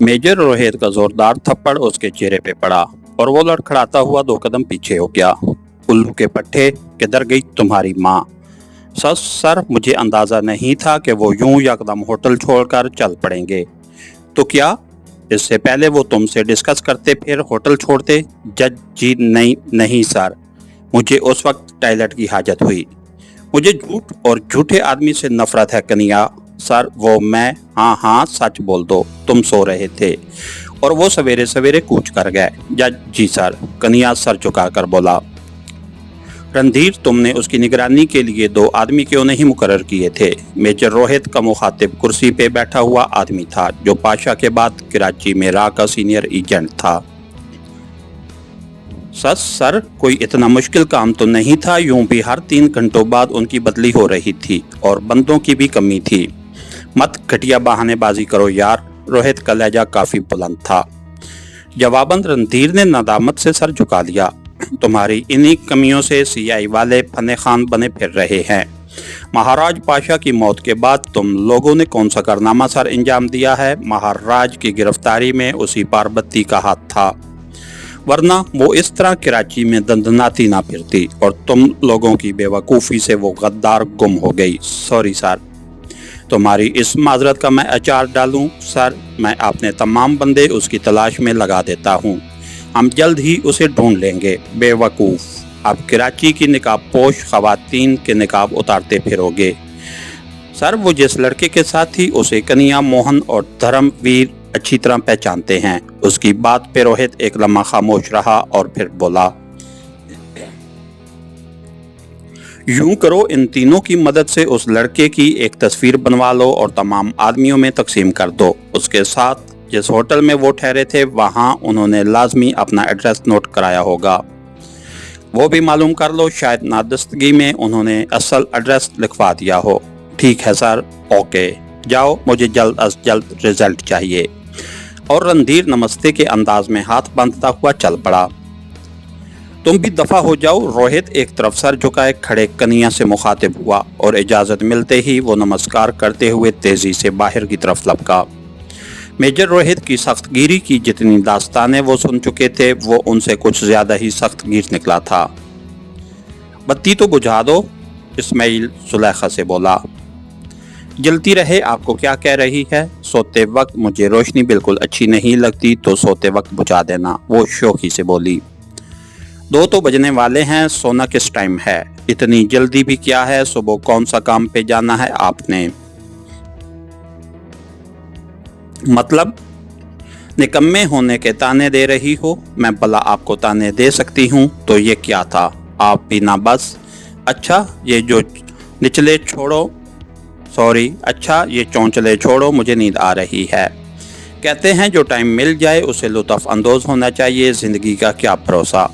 Major Rohit का जोरदार थप्पड़ उसके चेहरे पे पड़ा और वो लड़खड़ाता हुआ 2 कदम पीछे हो गया। उल्लू के पट्टे, किधर गई तुम्हारी माँ? सर, मुझे अंदाजा नहीं था कि वो यूं यकदम होटल छोड़कर चल पड़ेंगे। तो क्या इससे पहले वो तुमसे डिस्कस करते फिर होटल छोड़ते? जज जी नहीं सर, मुझे उस वक्त टॉयलेट की हाजत हुई। मुझे झूठ और झूठे आदमी से नफरत है कन्हैया। सर, वो मैं? हाँ, सच बोल दो, तुम सो रहे थे और वो सवेरे सवेरे कूच कर गए। जज जी सर, कन्हैया सर झुकाकर बोला। रणधीर, तुमने उसकी निगरानी के लिए 2 आदमी क्यों नहीं मुकर्रर किए थे? मेजर रोहित का मुखातिब कुर्सी पे बैठा हुआ आदमी था जो पाशा के बाद कराची में रा का सीनियर एजेंट था। सर, कोई इतना मुश्किल काम तो नहीं था। यूं भी हर 3 घंटों बाद उनकी बदली हो रही थी और बंदों की भी कमी थी। मत घटिया बहानेबाजी करो यार। रोहित का लहजा काफी बुलंद था। जवाबन रणधीर ने नदामत से सर झुका लिया। तुम्हारी इन्हीं कमियों से सीआई वाले फने खान बने फिर रहे हैं। महाराज पाशा की मौत के बाद तुम लोगों ने कौन सा कारनामा सर अंजाम दिया है? महाराज की गिरफ्तारी में उसी पार्वती का हाथ था, वरना वो इस तरह कराची में दंदनाती ना फिरती और तुम लोगों की बेवकूफ़ी से वो गद्दार गुम हो गई। Sorry sir. तुम्हारी इस माजरत का मैं अचार डालूं? सर, मैं अपने तमाम बंदे उसकी तलाश में लगा देता हूँ। हम जल्द ही उसे ढूंढ लेंगे। बेवकूफ़, अब कराची की निकाब पोश खवातीन के निकाब उतारते फिरोगे। सर, वो जिस लड़के के साथ थी उसे कन्हैया मोहन और धर्मवीर अच्छी तरह पहचानते हैं। उसकी बात पे रोहित एक लम्हा खामोश रहा और फिर बोला, यूं करो, इन तीनों की मदद से उस लड़के की एक तस्वीर बनवा लो और तमाम आदमियों में तकसीम कर दो। उसके साथ जिस होटल में वो ठहरे थे वहां उन्होंने लाजमी अपना एड्रेस नोट कराया होगा, वो भी मालूम कर लो। शायद नादस्तगी में उन्होंने असल एड्रेस लिखवा दिया हो। ठीक है सर, ओके, जाओ, मुझे जल्द अज जल्द रिजल्ट चाहिए। और रणधीर नमस्ते के अंदाज में हाथ बांधता हुआ चल पड़ा। तुम भी दफा हो जाओ। रोहित एक तरफ सर झुकाए खड़े कन्हैया से मुखातिब हुआ और इजाजत मिलते ही वो नमस्कार करते हुए तेजी से बाहर की तरफ लपका। मेजर रोहित की सख्तगिरी की जितनी दास्तानें वो सुन चुके थे वो उनसे कुछ ज्यादा ही सख्तगीर निकला था। बत्ती तो बुझा दो, इस्माइल सुलेखा से बोला। जलती रहे, आपको क्या कह रही है? सोते वक्त मुझे रोशनी बिल्कुल अच्छी नहीं लगती तो सोते वक्त बुझा देना, वो शौकी से बोली। 2 तो बजने वाले हैं, सोना किस टाइम है? इतनी जल्दी भी क्या है? सुबह कौन सा काम पे जाना है आपने? मतलब निकम्मे होने के ताने दे रही हो? मैं भला आपको ताने दे सकती हूँ तो ये क्या था? आप भी ना बस। अच्छा, ये जो निचले छोड़ो, सॉरी, अच्छा ये चौंचले छोड़ो, मुझे नींद आ रही है। कहते हैं जो टाइम मिल जाए उसे लुत्फ अंदोज होना चाहिए। ज़िंदगी का क्या भरोसा?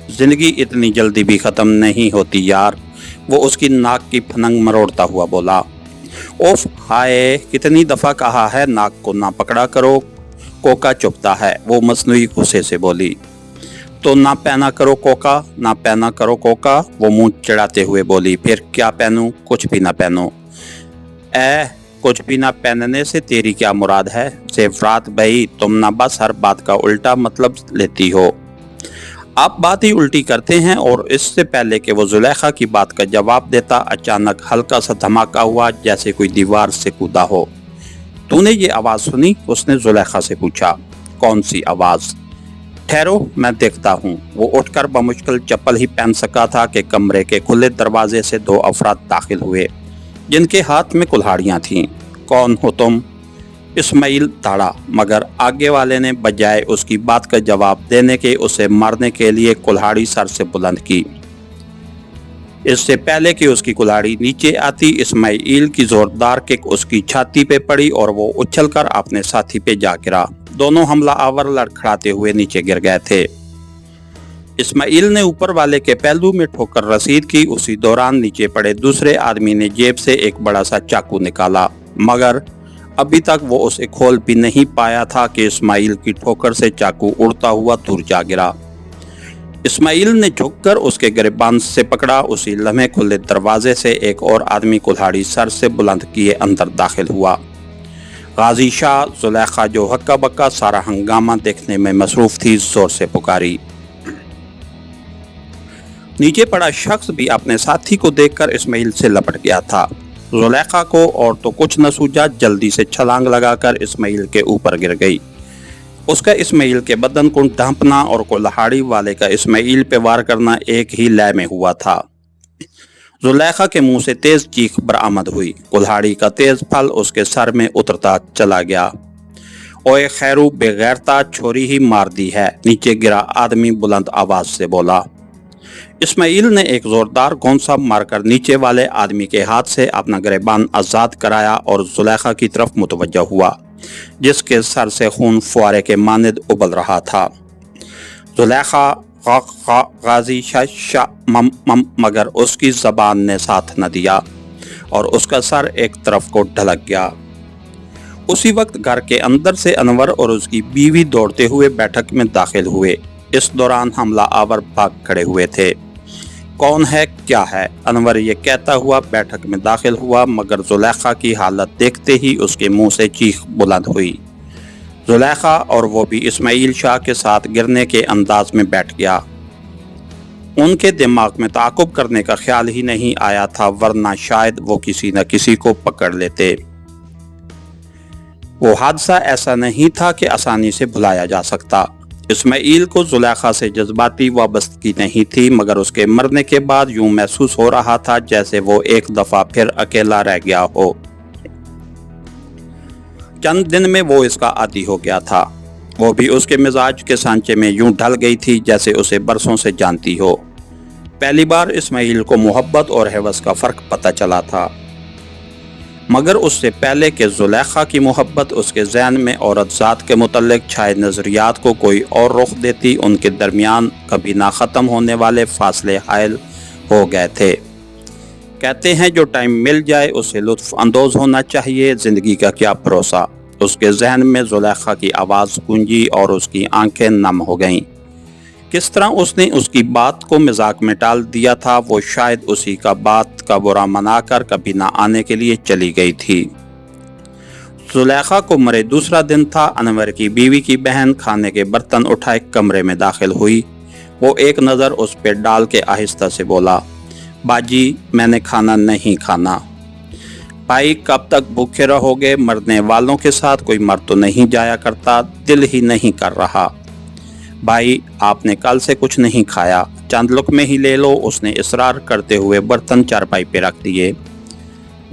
ज़िंदगी इतनी जल्दी भी ख़त्म नहीं होती यार, वो उसकी नाक की फनंग मरोड़ता हुआ बोला। ओफ हाय, कितनी दफ़ा कहा है नाक को ना पकड़ा करो, कोका चुभता है, वो मसनूई गुस्से से बोली। तो ना पहना करो कोका, ना पहना करो कोका, वो मुंह चढ़ाते हुए बोली। फिर क्या पहनूं? कुछ भी ना पहनो। कुछ भी ना पहनने से तेरी क्या मुराद है? ज़ेवरात भाई, तुम ना बस हर बात का उल्टा मतलब लेती हो। आप बात ही उल्टी करते हैं। और इससे पहले कि वो जुलेखा की बात का जवाब देता, अचानक हल्का सा धमाका हुआ जैसे कोई दीवार से कूदा हो। तूने ये आवाज़ सुनी? उसने जुलेखा से पूछा। कौन सी आवाज़? ठहरो, मैं देखता हूँ। वो उठकर बमुश्किल चप्पल ही पहन सका था कि कमरे के खुले दरवाजे से 2 अफराद दाखिल हुए जिनके हाथ में कुल्हाड़ियाँ थीं। कौन हो तुम? इस्माइल दौड़ा, मगर आगे वाले ने बजाय उसकी बात का जवाब देने के उसे मारने के लिए कुल्हाड़ी सर से बुलंद की। इससे पहले कि उसकी कुल्हाड़ी नीचे आती, इस्माइल की जोरदार किक उसकी छाती पे पड़ी और वो उछलकर अपने साथी पे जा गिरा। दोनों हमला आवर लड़खड़ाते हुए नीचे गिर गए थे। इस्माइल ने ऊपर वाले के पहलू में ठोकर रसीद की। उसी दौरान नीचे पड़े दूसरे आदमी ने जेब से एक बड़ा सा चाकू निकाला, मगर अभी तक वो उसे खोल भी नहीं पाया था कि इस्माइल की ठोकर से चाकू उड़ता हुआ दूर जा गिरा। इस्माइल ने झुककर उसके गिरबान से पकड़ा। उसी लम्हे खुले दरवाजे से एक और आदमी कुल्हाड़ी सर से बुलंद किए अंदर दाखिल हुआ। गाजी शाह जुलेखा जो हक्का बक्का सारा हंगामा देखने में मसरूफ थी जोर से पुकारी। नीचे पड़ा शख्स भी अपने साथी को देखकर इस्माइल से लपट गया था। जुलेखा को और तो कुछ न सूझा, जल्दी से छलांग लगाकर इस्माइल के ऊपर गिर गई। उसका इस्माइल के बदन को ढांपना और कुल्हाड़ी वाले का इस्माइल पे वार करना एक ही लय में हुआ था। जुलेखा के मुंह से तेज चीख बरामद हुई। कुल्हाड़ी का तेज फल उसके सर में उतरता चला गया। ओए खैरू, बेगैरता छोरी ही मार दी है, नीचे गिरा आदमी बुलंद आवाज से बोला। इस्माइल ने एक जोरदार घोंसा मारकर नीचे वाले आदमी के हाथ से अपना गिरबान आजाद कराया और जुलेखा की तरफ मुतवज्जा हुआ, जिसके सर से खून फुआरे के मानिंद उबल रहा था। जुलेखा गाजी शाह मगर उसकी जबान ने साथ न दिया और उसका सर एक तरफ को ढलक गया। उसी वक्त घर के अंदर से अनवर और उसकी बीवी दौड़ते हुए बैठक में दाखिल हुए। इस दौरान हमला आवर भाग खड़े हुए थे। कौन है, क्या है, अनवर ये कहता हुआ बैठक में दाखिल हुआ, मगर जुलेखा की हालत देखते ही उसके मुंह से चीख बुलंद हुई। जुलेखा और वो भी इस्माइल शाह के साथ गिरने के अंदाज में बैठ गया। उनके दिमाग में ताक़ुब करने का ख्याल ही नहीं आया था, वरना शायद वो किसी न किसी को पकड़ लेते। वो हादसा ऐसा नहीं था कि आसानी से भुलाया जा सकता। इस्माइल को जुलेखा से जज्बाती वाबस्तगी नहीं थी, मगर उसके मरने के बाद यूं महसूस हो रहा था जैसे वो एक दफा फिर अकेला रह गया हो। चंद दिन में वो इसका आदी हो गया था। वो भी उसके मिजाज के सांचे में यूं ढल गई थी जैसे उसे बरसों से जानती हो। पहली बार इस्माइल को मोहब्बत और हवस का फर्क पता चला था, मगर उससे पहले कि जुलेखा की मोहब्बत उसके ज़हन में औरत ज़ात के मुतल्लिक छाए नज़रियात को कोई और रुख देती, उनके दरमियान कभी ना ख़त्म होने वाले फासले हायल हो गए थे। कहते हैं जो टाइम मिल जाए उसे लुत्फ़ अंदोज़ होना चाहिए, ज़िंदगी का क्या भरोसा। उसके जहन में जुलेखा की आवाज़ गूंजी और उसकी आंखें नम हो गईं। किस तरह उसने उसकी बात को मजाक में टाल दिया था, वो शायद उसी का बात का बुरा मनाकर कभी ना आने के लिए चली गई थी। जुलेखा को मरे दूसरा दिन था। अनवर की बीवी की बहन खाने के बर्तन उठाए कमरे में दाखिल हुई। वो एक नज़र उस पर डाल के आहिस्ता से बोला, बाजी मैंने खाना नहीं खाना। भाई कब तक भूखे रहोगे, मरने वालों के साथ कोई मर तो नहीं जाया करता, दिल ही नहीं कर रहा। भाई आपने कल से कुछ नहीं खाया, चंद लुकमे ही ले लो, उसने इसरार करते हुए बर्तन चारपाई पे रख दिए।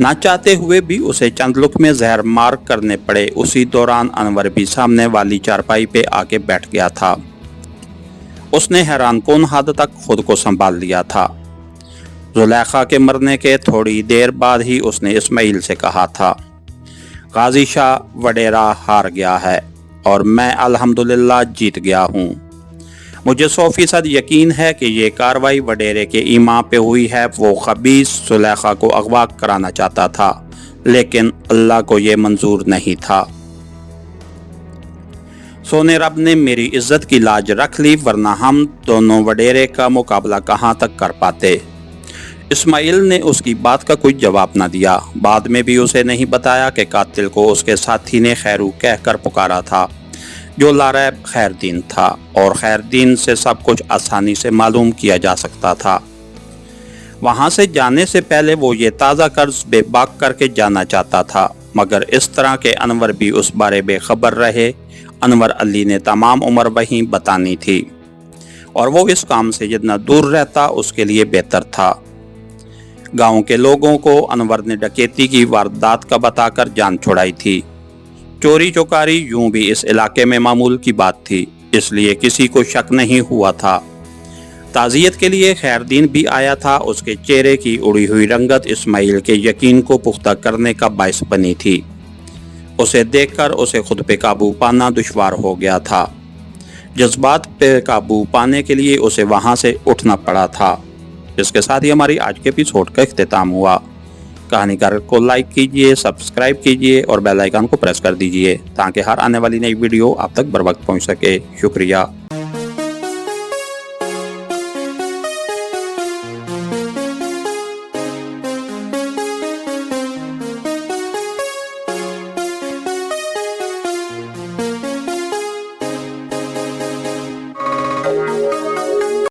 ना चाहते हुए भी उसे चंद लुकमे जहर मार करने पड़े। उसी दौरान अनवर भी सामने वाली चारपाई पे आके बैठ गया था। उसने हैरान कौन हद तक खुद को संभाल लिया था। जुलेखा के मरने के थोड़ी देर बाद ही उसने इस्माइल से कहा था, गाजी शाह वडेरा हार गया है और मैं अल्हम्दुलिल्लाह जीत गया हूँ। मुझे 100% यकीन है कि ये कार्रवाई वडेरे के ईमा पे हुई है। वो खबीस जुलेखा को अगवा कराना चाहता था, लेकिन अल्लाह को ये मंजूर नहीं था। सोने रब ने मेरी इज्जत की लाज रख ली, वरना हम दोनों वडेरे का मुकाबला कहाँ तक कर पाते। इस्माइल ने उसकी बात का कोई जवाब न दिया। बाद में भी उसे नहीं बताया कि कातिल को उसके साथी ने खैरू कहकर पुकारा था, जो लारैब खैरदीन था, और खैरदीन से सब कुछ आसानी से मालूम किया जा सकता था। वहाँ से जाने से पहले वो ये ताज़ा कर्ज बेबाक करके जाना चाहता था, मगर इस तरह के अनवर भी उस बारे बेखबर रहे। अनवर अली ने तमाम उम्र वहीं बतानी थी, और वो इस काम से जितना दूर रहता उसके लिए बेहतर था। गांव के लोगों को अनवर ने डकैती की वारदात का बताकर जान छुड़ाई थी। चोरी चौकारी यूं भी इस इलाके में मामूल की बात थी, इसलिए किसी को शक नहीं हुआ था। ताज़ियत के लिए खैरदीन भी आया था। उसके चेहरे की उड़ी हुई रंगत इस्माइल के यकीन को पुख्ता करने का बायस बनी थी। उसे देखकर उसे खुद पे काबू पाना दुश्वार हो गया था। जज्बात पे काबू पाने के लिए उसे वहाँ से उठना पड़ा था। इसके साथ ही हमारी आज के एपिसोड का इख्तिताम हुआ। कहानीकार को लाइक कीजिए, सब्सक्राइब कीजिए और बेल आइकन को प्रेस कर दीजिए ताकि हर आने वाली नई वीडियो आप तक बर वक्त पहुँच सके। शुक्रिया।